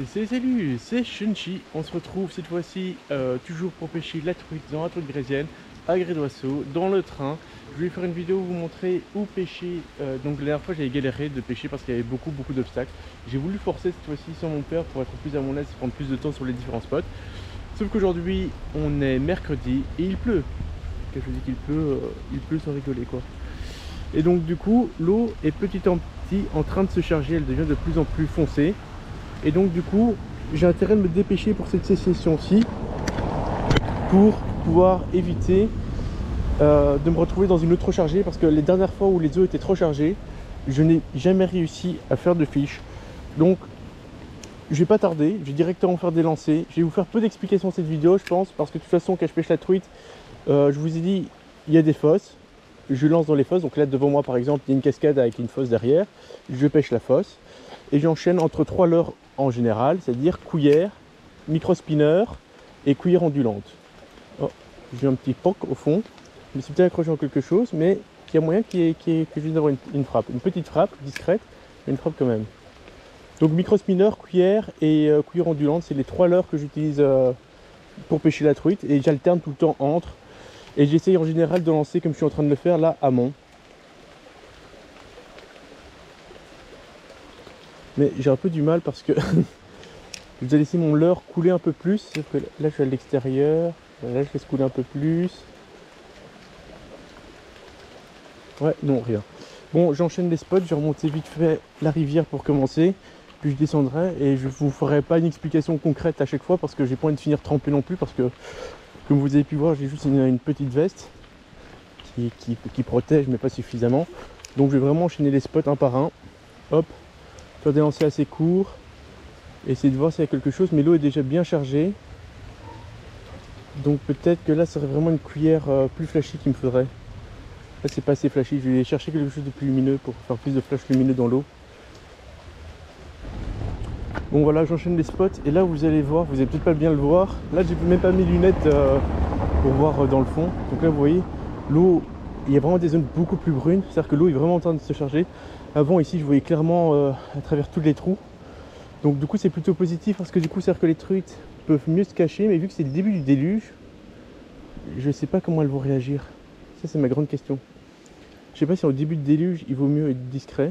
Salut, c'est Shunchi. On se retrouve cette fois-ci toujours pour pêcher la truite dans la truite grésienne à Gré-d'Oiseau, dans le train. Je vais faire une vidéo vous montrer où pêcher. Donc la dernière fois j'avais galéré de pêcher parce qu'il y avait beaucoup d'obstacles. J'ai voulu forcer cette fois-ci sans mon père pour être plus à mon aise et prendre plus de temps sur les différents spots. Sauf qu'aujourd'hui on est mercredi et il pleut. Quand je dis qu'il pleut, il pleut sans rigoler quoi. Et donc du coup l'eau est petit à petit en train de se charger, elle devient de plus en plus foncée. Et donc du coup j'ai intérêt de me dépêcher pour cette session-ci pour pouvoir éviter de me retrouver dans une eau trop chargée, parce que les dernières fois où les eaux étaient trop chargées je n'ai jamais réussi à faire de fiche. Donc je vais pas tarder, je vais directement faire des lancers. Je vais vous faire peu d'explications dans cette vidéo je pense, parce que de toute façon quand je pêche la truite, je vous ai dit il y a des fosses, je lance dans les fosses. Donc là devant moi par exemple il y a une cascade avec une fosse derrière, je pêche la fosse et j'enchaîne entre trois leurres en général, c'est-à-dire cuillère, micro-spinner et cuillère ondulante. Oh, j'ai un petit poc au fond, mais c'est bien accroché en quelque chose, mais il y a moyen que je vienne d'avoir une frappe, une petite frappe discrète, mais une frappe quand même. Donc micro-spinner, cuillère et cuillère ondulante, c'est les trois leurres que j'utilise pour pêcher la truite, et j'alterne tout le temps entre. Et j'essaye en général de lancer comme je suis en train de le faire là, amont. Mais j'ai un peu du mal parce que je vais laisser mon leurre couler un peu plus, sauf que là je suis à l'extérieur, là je laisse couler un peu plus. Ouais, non, rien. Bon, j'enchaîne les spots, je vais remonter vite fait la rivière pour commencer, puis je descendrai et je vous ferai pas une explication concrète à chaque fois parce que j'ai pas envie de finir trempé non plus, parce que comme vous avez pu voir j'ai juste une petite veste qui protège mais pas suffisamment. Donc je vais vraiment enchaîner les spots un par un, hop, faire des lancers assez courts, essayer de voir s'il y a quelque chose, mais l'eau est déjà bien chargée. Donc peut-être que là, ça serait vraiment une cuillère plus flashy qu'il me faudrait. Là, c'est pas assez flashy. Je vais chercher quelque chose de plus lumineux pour faire plus de flash lumineux dans l'eau. Bon voilà, j'enchaîne les spots. Et là, vous allez voir, vous allez peut-être pas bien le voir. Là, j'ai même pas mis lunettes pour voir dans le fond. Donc là, vous voyez, l'eau, il y a vraiment des zones beaucoup plus brunes. C'est-à-dire que l'eau est vraiment en train de se charger. Avant, ici, je voyais clairement à travers tous les trous. Donc du coup, c'est plutôt positif parce que du coup, c'est-à-dire que les truites peuvent mieux se cacher. Mais vu que c'est le début du déluge, je sais pas comment elles vont réagir. Ça, c'est ma grande question. Je sais pas si au début de déluge, il vaut mieux être discret.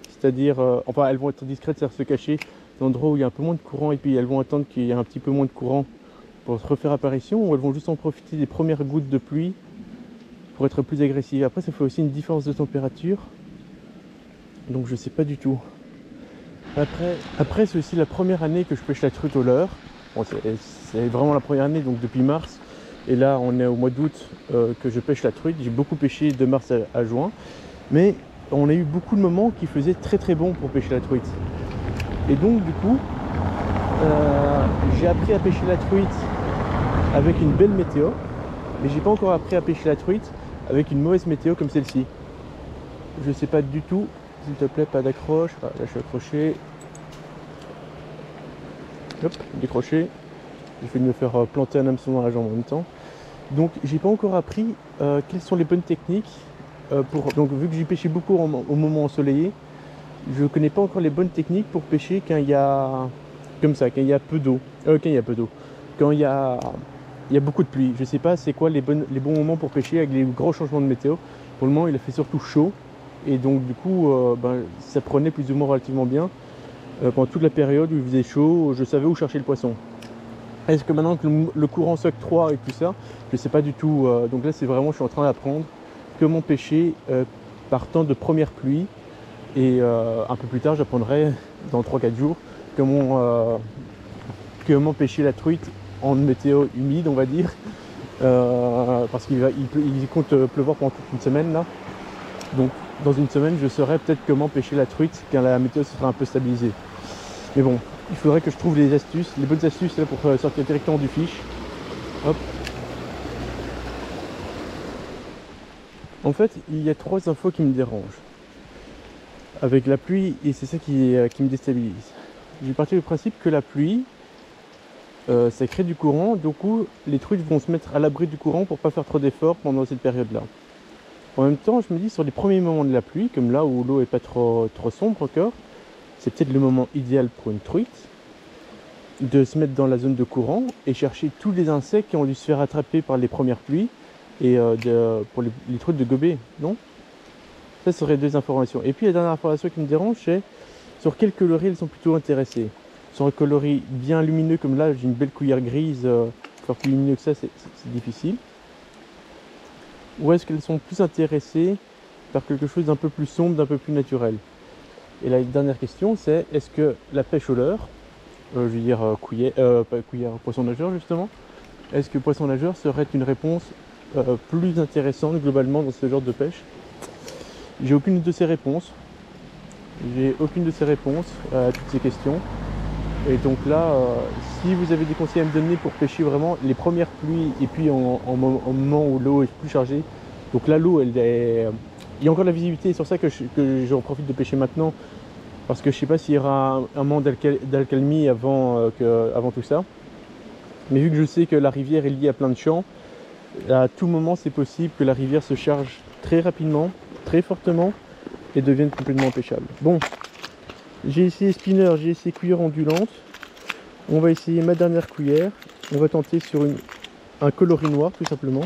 C'est-à-dire, enfin, elles vont être discrètes, c'est-à-dire se cacher dans l'endroit où il y a un peu moins de courant et puis elles vont attendre qu'il y ait un petit peu moins de courant pour se refaire apparition, ou elles vont juste en profiter des premières gouttes de pluie pour être plus agressives. Après, ça fait aussi une différence de température. Donc, je sais pas du tout. Après c'est aussi la première année que je pêche la truite au leurre. Bon, c'est vraiment la première année, donc depuis mars. Et là, on est au mois d'août que je pêche la truite. J'ai beaucoup pêché de mars à juin. Mais on a eu beaucoup de moments qui faisaient très bon pour pêcher la truite. Et donc, du coup, j'ai appris à pêcher la truite avec une belle météo. Mais j'ai pas encore appris à pêcher la truite avec une mauvaise météo comme celle-ci. Je sais pas du tout. S'il te plaît, pas d'accroche. Ah, là, je suis accroché. Hop, décroché. J'ai fait de me faire planter un hameçon dans la jambe en même temps. Donc j'ai pas encore appris quelles sont les bonnes techniques pour. Donc vu que j'ai pêché beaucoup au moment ensoleillé, je connais pas encore les bonnes techniques pour pêcher quand il y a comme ça, quand il y a peu d'eau. Quand il y a peu d'eau. Quand il y a beaucoup de pluie. Je sais pas c'est quoi les bons moments pour pêcher avec les gros changements de météo. Pour le moment il a fait surtout chaud. Et donc du coup ça prenait plus ou moins relativement bien. Pendant toute la période où il faisait chaud, je savais où chercher le poisson. Est-ce que maintenant que le courant s'octroie et tout ça, je sais pas du tout. Donc là, c'est vraiment, je suis en train d'apprendre comment pêcher par temps de première pluie. Et un peu plus tard, j'apprendrai dans 3-4 jours comment pêcher la truite en météo humide, on va dire. Parce il compte pleuvoir pendant toute une semaine là. Donc dans une semaine, je saurai peut-être comment pêcher la truite quand la météo se sera un peu stabilisée. Mais bon, il faudrait que je trouve les astuces, les bonnes astuces là, pour sortir directement du fiche. Hop. En fait, il y a 3 infos qui me dérangent avec la pluie, et c'est ça qui me déstabilise. J'ai parti du principe que la pluie, ça crée du courant, du coup les truites vont se mettre à l'abri du courant pour pas faire trop d'efforts pendant cette période-là. En même temps, je me dis sur les premiers moments de la pluie, comme là où l'eau est pas trop sombre encore, c'est peut-être le moment idéal pour une truite. de se mettre dans la zone de courant et chercher tous les insectes qui ont dû se faire attraper par les premières pluies et pour les trucs de gober, non? Ça serait 2 informations. Et puis la dernière information qui me dérange, c'est sur quels coloris elles sont plutôt intéressées. Sur un coloris bien lumineux comme là, j'ai une belle cuillère grise, faire plus lumineux que ça, c'est difficile. Ou est-ce qu'elles sont plus intéressées par quelque chose d'un peu plus sombre, d'un peu plus naturel? Et la dernière question, c'est est-ce que la pêche au leurre, je veux dire cuillère, pas cuillère, poisson nageur justement, est-ce que poisson nageur serait une réponse plus intéressante globalement dans ce genre de pêche? J'ai aucune de ces réponses. J'ai aucune de ces réponses à toutes ces questions. Et donc là, si vous avez des conseils à me donner pour pêcher vraiment les premières pluies et puis en moment où l'eau est plus chargée, donc là l'eau il y a encore de la visibilité, c'est sur ça que j'en profite de pêcher maintenant, parce que je sais pas s'il y aura un moment d'alcalmie avant tout ça. Mais vu que je sais que la rivière est liée à plein de champs, à tout moment c'est possible que la rivière se charge très rapidement, très fortement et devienne complètement pêchable. Bon, j'ai essayé spinner, j'ai essayé cuillère ondulante. On va essayer ma dernière cuillère. On va tenter sur un coloris noir tout simplement.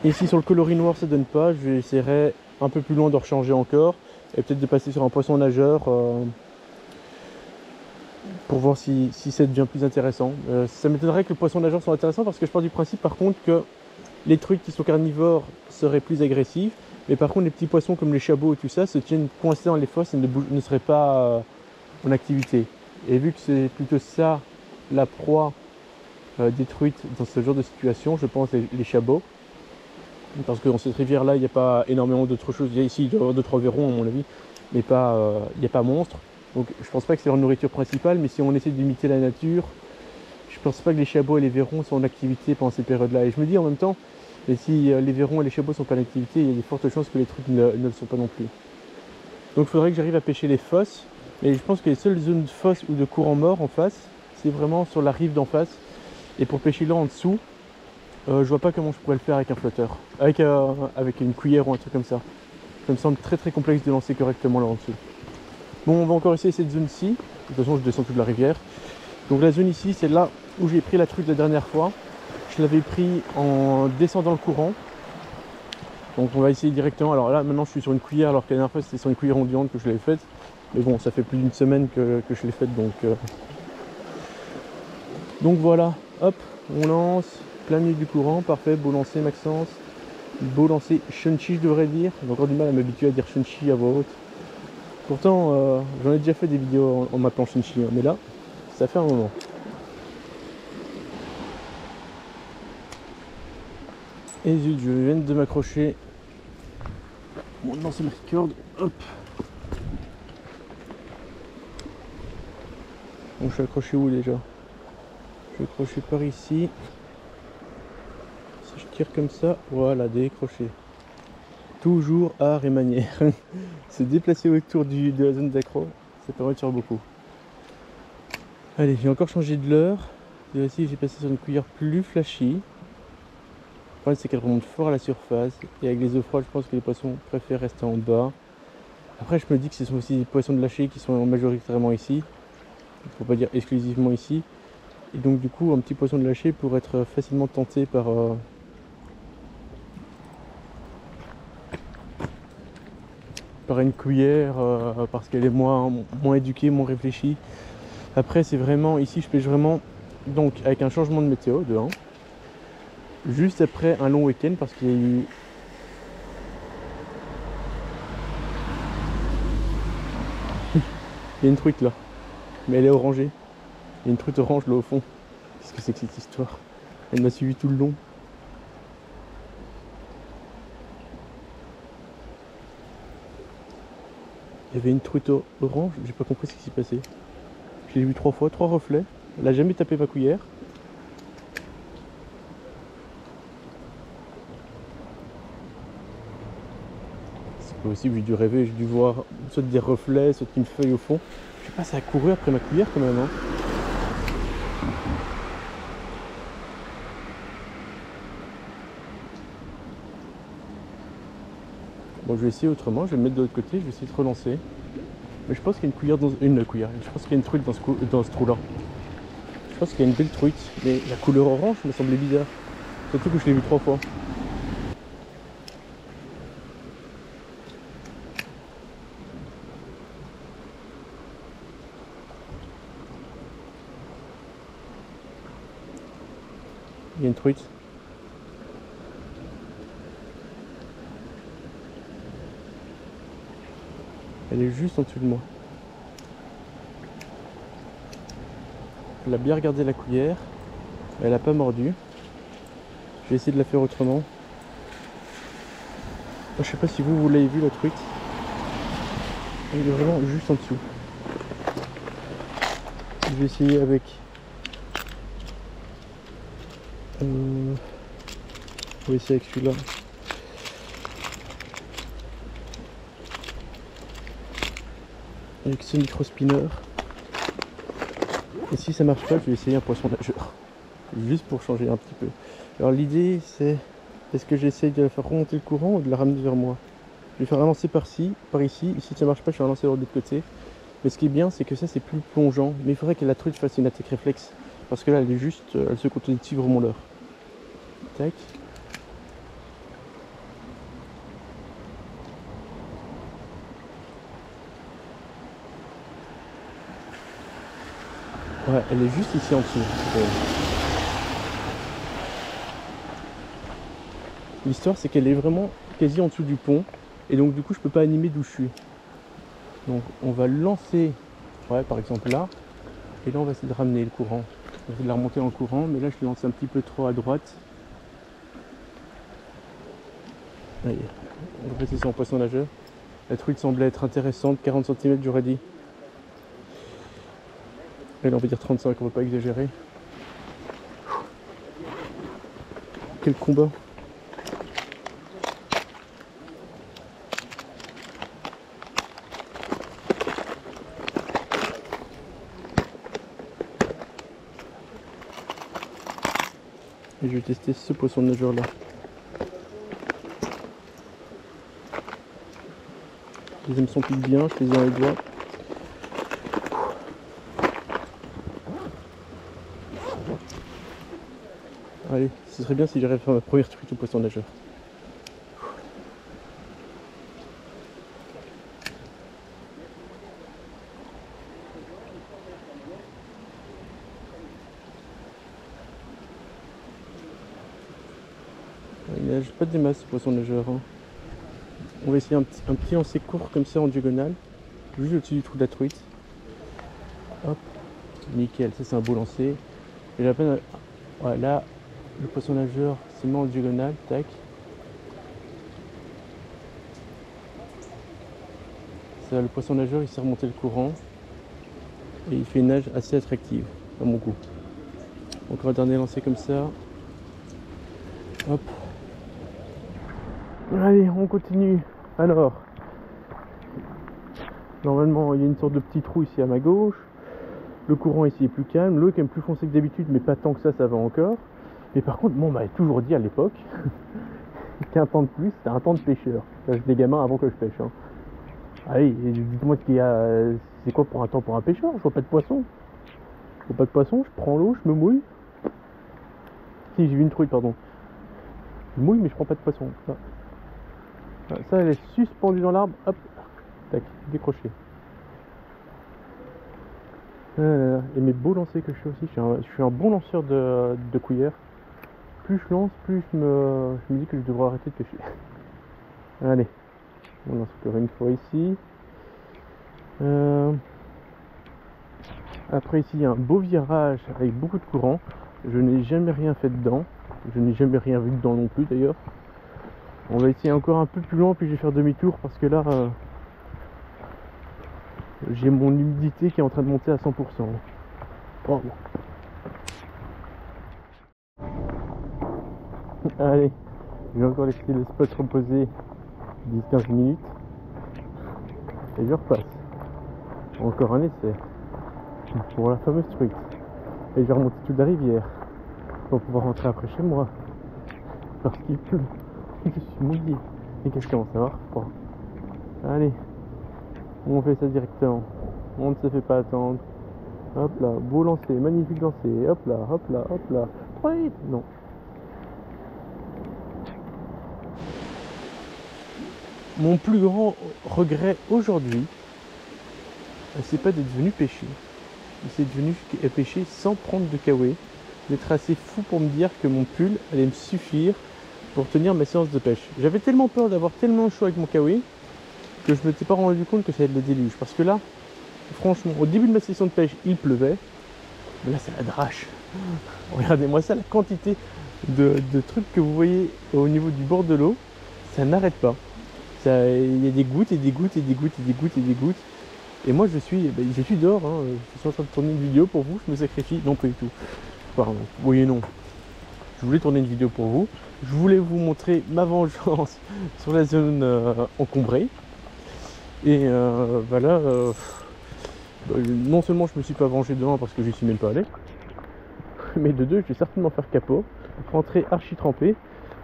Et si sur le coloris noir ça donne pas, j'essaierai un peu plus loin de rechanger encore et peut-être de passer sur un poisson nageur pour voir si ça devient plus intéressant. Ça m'étonnerait que le poisson nageur soit intéressant parce que je pars du principe par contre que les trucs qui sont carnivores seraient plus agressifs, mais par contre les petits poissons comme les chabots et tout ça se tiennent coincés dans les fosses et ne seraient pas en activité. Et vu que c'est plutôt ça la proie détruite dans ce genre de situation, je pense les chabots, parce que dans cette rivière là il n'y a pas énormément d'autres choses. Il y a ici 2-3 verrons à mon avis, mais il n'y a pas monstre. Donc je pense pas que c'est leur nourriture principale, mais si on essaie d'imiter la nature, je pense pas que les chabots et les verrons sont en activité pendant ces périodes-là. Et je me dis en même temps, et si les verrons et les chabots sont pas en activité, il y a de fortes chances que les trucs ne le sont pas non plus. Donc il faudrait que j'arrive à pêcher les fosses, mais je pense que les seules zones de fosses ou de courant mort en face, c'est vraiment sur la rive d'en face. Et pour pêcher là en dessous, je vois pas comment je pourrais le faire avec un flotteur, avec une cuillère ou un truc comme ça. Ça me semble très très complexe de lancer correctement là en dessous. Bon, on va encore essayer cette zone-ci. De toute façon, je descends toute la rivière. Donc la zone ici, c'est là où j'ai pris la truite la dernière fois. Je l'avais pris en descendant le courant. Donc on va essayer directement. Alors là, maintenant, je suis sur une cuillère, alors que la dernière fois, c'était sur une cuillère ondulante que je l'avais faite. Mais bon, ça fait plus d'une semaine que je l'ai faite, donc voilà. Hop, on lance. Plein milieu du courant. Parfait. Beau lancer, Maxence. Beau lancer. Shunchi, je devrais dire. J'ai encore du mal à m'habituer à dire Shunchi à voix haute. Pourtant, j'en ai déjà fait des vidéos en m'appelant Shunchi, mais là, ça fait un moment. Et zut, je viens de m'accrocher mon lancer corde. Hop. Bon, je suis accroché où déjà? Je suis accroché par ici. Si je tire comme ça, voilà, décroché. Toujours art et manière. Se déplacer autour de la zone d'accro, ça permet de faire beaucoup. Allez, j'ai encore changé de leurre. Ici, j'ai passé sur une cuillère plus flashy. Le problème, c'est qu'elle remonte fort à la surface. Et avec les eaux froides, je pense que les poissons préfèrent rester en bas. Après, je me dis que ce sont aussi des poissons de lâcher qui sont majoritairement ici. Il ne faut pas dire exclusivement ici. Et donc, du coup, un petit poisson de lâcher pourrait être facilement tenté par une cuillère parce qu'elle est moins éduquée, moins réfléchie. Après, c'est vraiment ici, je pêche vraiment donc avec un changement de météo de 1, juste après un long week-end parce qu'il y a eu il y a une truite là, mais elle est orangée. Il y a une truite orange là au fond. Qu'est-ce que c'est que cette histoire? Elle m'a suivi tout le long. Il y avait une truite orange, j'ai pas compris ce qui s'est passé. Je l'ai vu 3 fois, 3 reflets. Elle a jamais tapé ma cuillère. C'est pas possible, j'ai dû rêver, j'ai dû voir soit des reflets, soit une feuille au fond. Je sais pas, ça a couru après ma cuillère quand même. Hein. Bon, je vais essayer autrement, je vais me mettre de l'autre côté, je vais essayer de relancer. Mais je pense qu'il y a une cuillère dans une cuillère. Je pense qu'il y a une truite dans ce trou là. je pense qu'il y a une belle truite. Mais la couleur orange me semblait bizarre. Surtout que je l'ai vu 3 fois. Il y a une truite. Elle est juste en dessous de moi. Elle a bien regardé la cuillère. Elle n'a pas mordu. Je vais essayer de la faire autrement. Je sais pas si vous l'avez vu la truite. Elle est vraiment juste en dessous. Je vais essayer avec on va essayer avec celui-là. Avec ce micro spinner. Et si ça marche pas, je vais essayer un poisson nageur. Juste pour changer un petit peu. Alors l'idée c'est, est-ce que j'essaye de la faire remonter le courant ou de la ramener vers moi? Je vais faire avancer par ici, et si ça marche pas, je vais relancer de l'autre côté. Mais ce qui est bien, c'est que ça c'est plus plongeant. Mais il faudrait que la truite fasse une attaque réflexe. Parce que là elle est juste, elle se contente de suivre mon leurre. Tac. Ouais, elle est juste ici en dessous. L'histoire c'est qu'elle est vraiment quasi en dessous du pont. Et donc du coup je peux pas animer d'où je suis. Donc on va lancer, ouais, par exemple là. Et là on va essayer de ramener le courant. On va essayer de la remonter en courant. Mais là je l'ai lancé un petit peu trop à droite. Allez, on va passer sur un poisson nageur. La truite semblait être intéressante, 40 cm j'aurais dit. Et là on va dire 35, on va pas exagérer. Quel combat! Et je vais tester ce poisson nageur là. Les hameçons piquent bien, je les ai dans les doigts. Allez, ce serait bien si j'arrive à faire ma première truite au poisson nageur. Il nage pas des masses ce poisson nageur. Hein. On va essayer un petit lancé court comme ça en diagonale, juste au-dessus du trou de la truite. Hop, nickel, ça c'est un beau lancer. Et j'ai à peine. Voilà, le poisson nageur s'est mis en diagonale, tac. Ça, le poisson nageur il s'est remonté le courant et il fait une nage assez attractive à mon goût. Encore un dernier lancé comme ça. Hop. Allez, on continue. Alors, normalement il y a une sorte de petit trou ici à ma gauche. Le courant ici est plus calme, l'eau est quand même plus foncée que d'habitude, mais pas tant que ça va encore. Mais par contre, bon, on m'avait toujours dit à l'époque qu'un temps de plus, c'était un temps de pêcheur. J'étais des gamins avant que je pêche. Hein. Allez, dites-moi ce qu'il y a. C'est quoi pour un temps pour un pêcheur? Je vois pas de poisson. Je vois pas de poisson, je prends l'eau, je me mouille. Si, j'ai vu une truite, pardon. Je mouille, mais je prends pas de poisson. Ça, elle est suspendue dans l'arbre, hop, tac, décroché. Et mes beaux lancers que je fais aussi, je suis un bon lanceur de cuillère. Plus je lance, plus je me dis que je devrais arrêter de pêcher. Allez, on lance encore une fois ici. Après ici il y a un beau virage avec beaucoup de courant. Je n'ai jamais rien fait dedans. Je n'ai jamais rien vu dedans non plus d'ailleurs. On va essayer encore un peu plus loin, puis je vais faire demi-tour parce que là j'ai mon humidité qui est en train de monter à 100%. Oh. Allez, je vais encore laisser le spot reposer 10-15 minutes et je repasse. Encore un essai pour la fameuse truite. Et je vais remonter toute la rivière pour pouvoir rentrer après chez moi parce qu'il pleut. Je suis mouillé. Et qu'est-ce qu'on va savoir froid. Allez, on fait ça directement. On ne se fait pas attendre. Hop là, beau lancer, magnifique lancer. Hop là, hop là, hop là. Oui, non. Mon plus grand regret aujourd'hui, c'est pas d'être venu pêcher. C'est venu pêcher sans prendre de kawaii. D'être assez fou pour me dire que mon pull allait me suffire pour tenir mes séances de pêche. J'avais tellement peur d'avoir tellement chaud avec mon kawaii que je ne m'étais pas rendu compte que ça allait être le déluge. Parce que là, franchement, au début de ma session de pêche, il pleuvait. Mais là, c'est la drache. Regardez-moi ça, la quantité de trucs que vous voyez au niveau du bord de l'eau, ça n'arrête pas. Il y a des gouttes et des gouttes et des gouttes et des gouttes et des gouttes. Et moi, je suis dehors. Hein. Je suis en train de tourner une vidéo pour vous. Je me sacrifie. Non, pas du tout. Pardon. Oui et non. Je voulais tourner une vidéo pour vous. Je voulais vous montrer ma vengeance sur la zone encombrée. Et voilà. Non seulement je me suis pas vengé de 1 parce que j'y suis même pas allé, mais de 2, je vais certainement faire capot, rentrer archi trempé.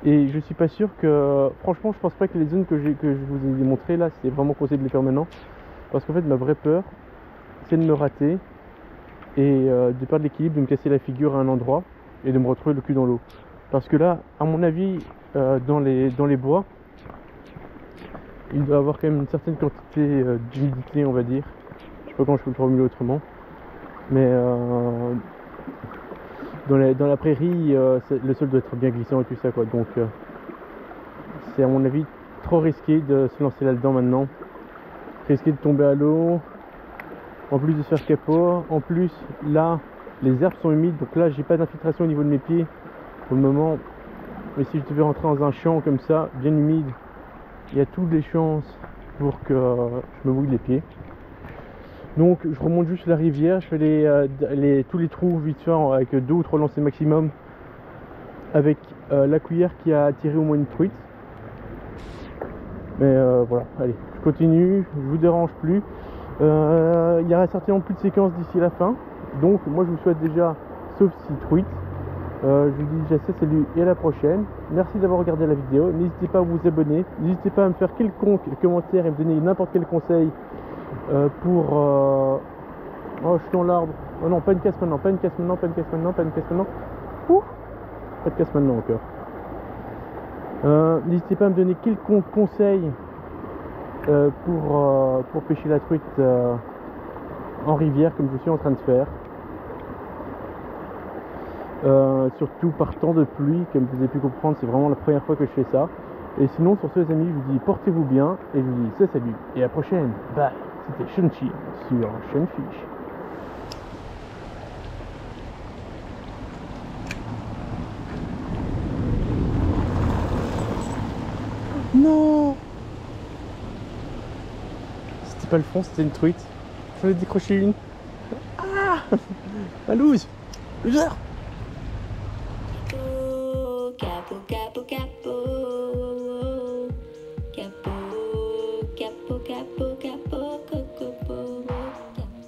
Et je suis pas sûr que, franchement, je pense pas que les zones que je vous ai montrées là, c'est vraiment conseillé de les faire maintenant. Parce qu'en fait, ma vraie peur, c'est de me rater et de perdre l'équilibre, de me casser la figure à un endroit et de me retrouver le cul dans l'eau. Parce que là, à mon avis, dans les bois, il doit y avoir quand même une certaine quantité d'humidité, on va dire. Je sais pas comment je peux le formuler autrement. Mais dans la prairie, le sol doit être bien glissant et tout ça, quoi. Donc, c'est à mon avis trop risqué de se lancer là-dedans maintenant. Risqué de tomber à l'eau, en plus de se faire capot. En plus, là, les herbes sont humides, donc là, j'ai pas d'infiltration au niveau de mes pieds pour le moment. Mais si je devais rentrer dans un champ comme ça, bien humide, il y a toutes les chances pour que je me mouille les pieds. Donc je remonte juste la rivière, je fais tous les trous vite fait avec 2 ou 3 lancers maximum avec la cuillère qui a attiré au moins une truite. Mais voilà, allez, je continue, je vous dérange plus. Il y aura certainement plus de séquences d'ici la fin. Donc moi je vous souhaite déjà, sauf si truite, je vous dis déjà salut et à la prochaine. Merci d'avoir regardé la vidéo, n'hésitez pas à vous abonner, n'hésitez pas à me faire quelconque commentaire et me donner n'importe quel conseil pour... Oh, je suis dans l'arbre. Oh non, pas une casse maintenant, pas une casse maintenant, pas une casse maintenant, pas une casse maintenant. Ouh, pas de casse maintenant encore. N'hésitez pas à me donner quelconque conseil pour pêcher la truite en rivière comme je suis en train de faire. Surtout par temps de pluie, comme vous avez pu comprendre, c'est vraiment la première fois que je fais ça. Et sinon, sur ce, les amis, je vous dis portez-vous bien et je vous dis salut et à la prochaine. Bye. C'était Shunchi sur Shunfish. Non, c'était pas le fond, c'était une truite. J'en ai décroché une. Ah, la loose. Loser.